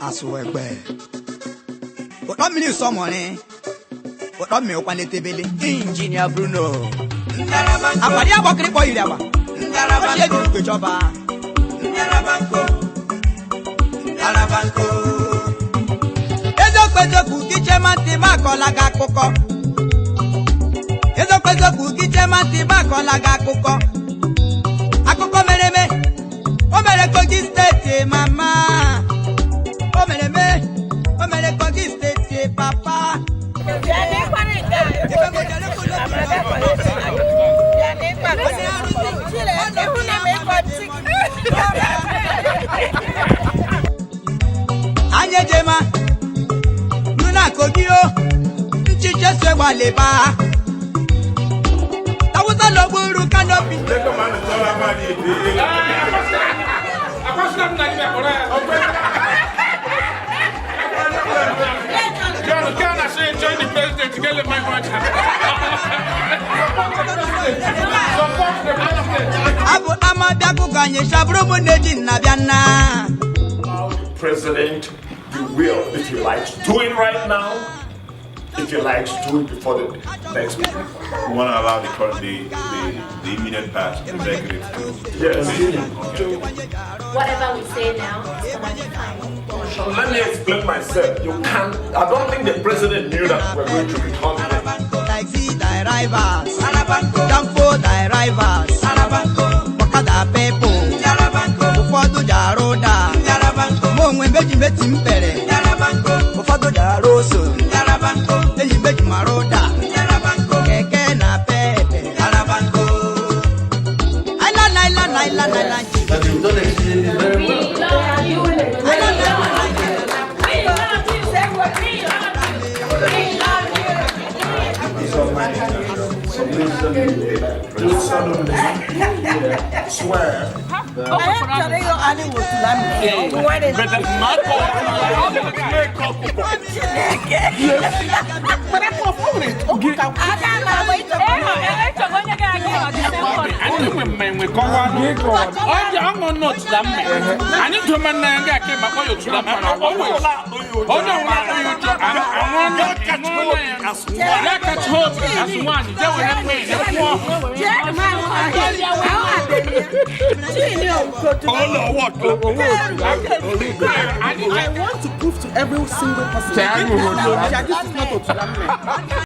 Aswegbe. But not me someone, but not me one tebele. Engineer Bruno. Apadia bakri boy yawa. Ndarabanko. She do joba. Ndarabanko. Ndarabanko. Ezo kwezo kukiche mati makola ga koko. Ezo kwezo kukiche mati makola ga koko. Akoko mereme. O mere kogi state mama. O mere kogi state papa. Anye jema Nuna kogio Nchiche sewa leba Tawusa loburu kanopi Join the president to get my watch. Abu Amadaku Kanye Shabrumu Neji Nabiana. President, you will, if you like, do it right now. If you like, do it before the next meeting. We want to allow the immediate past executive to. Yes. Whatever we say now is gonna be fine. Let me explain myself. You can't. I don't think the president knew that we're going to return him. Taxi thy rivals, Danfo thy rivals, Wakada Pepo, Ufodu Jaroda, Mongwe Beji Beti Mpere, Ufodu Jaroso, Eji Beji Maroda, Keke na Pepe, Island. But you've done exceedingly very well. Do solemnly swear. I want to prove to every single person that this is not a